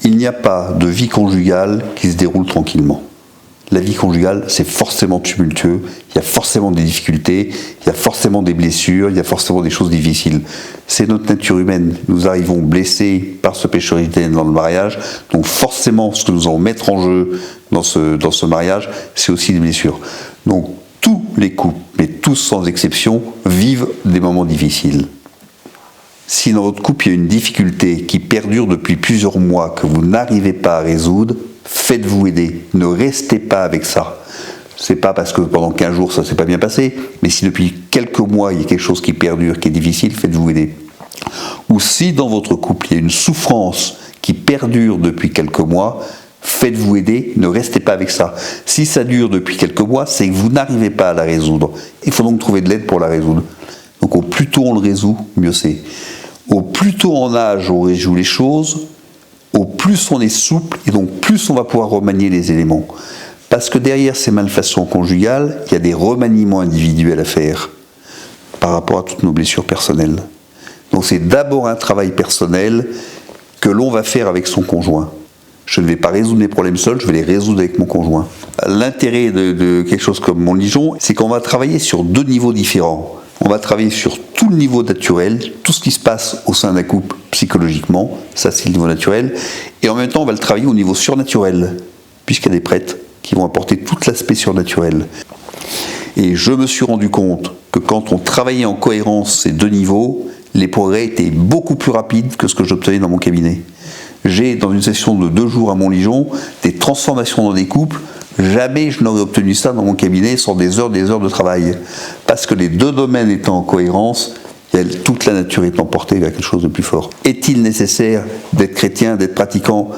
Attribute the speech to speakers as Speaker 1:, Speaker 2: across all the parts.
Speaker 1: Il n'y a pas de vie conjugale qui se déroule tranquillement. La vie conjugale, c'est forcément tumultueux, il y a forcément des difficultés, il y a forcément des blessures, il y a forcément des choses difficiles. C'est notre nature humaine. Nous arrivons blessés par ce péché originel dans le mariage, donc forcément ce que nous allons mettre en jeu dans ce mariage, c'est aussi des blessures. Donc tous les couples, mais tous sans exception, vivent des moments difficiles. Si dans votre couple il y a une difficulté qui perdure depuis plusieurs mois, que vous n'arrivez pas à résoudre, faites-vous aider. Ne restez pas avec ça. C'est pas parce que pendant 15 jours ça s'est pas bien passé, mais si depuis quelques mois il y a quelque chose qui perdure, qui est difficile, faites-vous aider. Ou si dans votre couple il y a une souffrance qui perdure depuis quelques mois, faites-vous aider, ne restez pas avec ça. Si ça dure depuis quelques mois, c'est que vous n'arrivez pas à la résoudre. Il faut donc trouver de l'aide pour la résoudre. Donc au plus tôt on le résout, mieux c'est. Au plus tôt en âge on résout les choses, au plus on est souple et donc plus on va pouvoir remanier les éléments. Parce que derrière ces malfaçons conjugales, il y a des remaniements individuels à faire par rapport à toutes nos blessures personnelles. Donc c'est d'abord un travail personnel que l'on va faire avec son conjoint. Je ne vais pas résoudre mes problèmes seul, je vais les résoudre avec mon conjoint. L'intérêt de quelque chose comme Mon Ligeon, c'est qu'on va travailler sur deux niveaux différents. On va travailler sur tout le niveau naturel, tout ce qui se passe au sein d'un couple psychologiquement, ça c'est le niveau naturel, et en même temps on va le travailler au niveau surnaturel, puisqu'il y a des prêtres qui vont apporter tout l'aspect surnaturel. Et je me suis rendu compte que quand on travaillait en cohérence ces deux niveaux, les progrès étaient beaucoup plus rapides que ce que j'obtenais dans mon cabinet. J'ai, dans une session de 2 jours à Montligeon, des transformations dans des couples. Jamais je n'aurais obtenu ça dans mon cabinet sans des heures de travail. Parce que les deux domaines étant en cohérence, toute la nature est emportée vers quelque chose de plus fort. Est-il nécessaire d'être chrétien, d'être pratiquant ?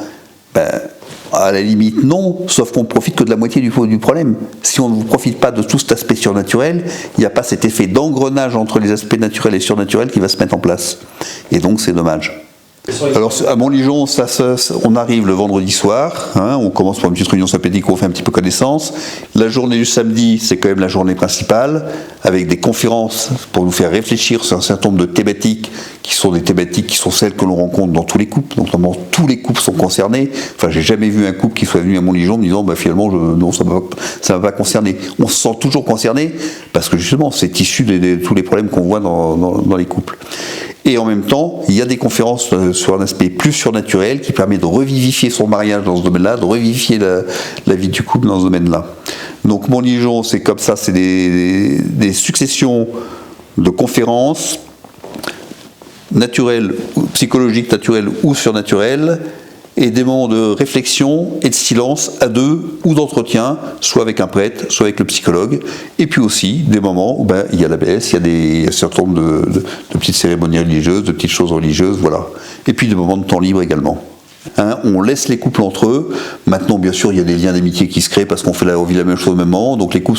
Speaker 1: À la limite, non, sauf qu'on ne profite que de la moitié du problème. Si on ne profite pas de tout cet aspect surnaturel, il n'y a pas cet effet d'engrenage entre les aspects naturels et surnaturels qui va se mettre en place. Et donc c'est dommage. Alors à Montligeon, on arrive le vendredi soir, on commence par une petite réunion sympathique où on fait un petit peu connaissance. La journée du samedi, c'est quand même la journée principale, avec des conférences pour nous faire réfléchir sur un certain nombre de thématiques qui sont des thématiques qui sont celles que l'on rencontre dans tous les couples. Donc normalement, tous les couples sont concernés. Enfin, j'ai jamais vu un couple qui soit venu à Montligeon me disant finalement non, ça ne va pas concerner. On se sent toujours concerné parce que justement, c'est issu de tous les problèmes qu'on voit dans les couples. Et en même temps, il y a des conférences sur un aspect plus surnaturel qui permet de revivifier son mariage dans ce domaine-là, de revivifier la vie du couple dans ce domaine-là. Donc Montligeon, c'est comme ça, c'est des successions de conférences naturelles, psychologiques, naturelles ou surnaturelles, et des moments de réflexion et de silence à deux ou d'entretien, soit avec un prêtre, soit avec le psychologue, et puis aussi des moments où il y a la messe, il y a un certain nombre de petites cérémonies religieuses, de petites choses religieuses, voilà. Et puis des moments de temps libre également. On laisse les couples entre eux. Maintenant, bien sûr, il y a des liens d'amitié qui se créent parce qu'on vit la même chose au même moment, donc les couples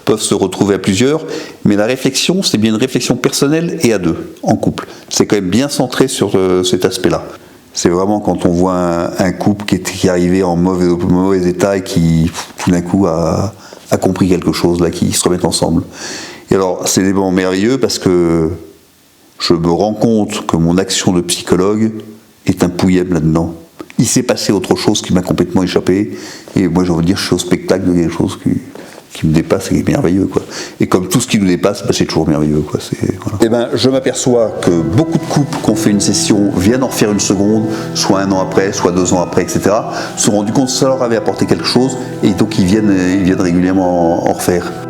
Speaker 1: peuvent se retrouver à plusieurs, mais la réflexion, c'est bien une réflexion personnelle et à deux, en couple. C'est quand même bien centré sur cet aspect-là. C'est vraiment quand on voit un couple qui est arrivé en mauvais état et qui, tout d'un coup, a compris quelque chose, là, qui se remettent ensemble. Et alors, c'est des moments merveilleux parce que je me rends compte que mon action de psychologue est un pouillème là-dedans. Il s'est passé autre chose qui m'a complètement échappé. Et moi, j'ai envie de dire, je suis au spectacle de quelque chose qui me dépasse et qui est merveilleux, quoi. Et comme tout ce qui nous dépasse, c'est toujours merveilleux, quoi. Voilà. Je m'aperçois que beaucoup de couples qui ont fait une session viennent en refaire une seconde, soit 1 an après, soit 2 ans après, etc. Se sont rendus compte que ça leur avait apporté quelque chose, et donc ils viennent régulièrement en refaire.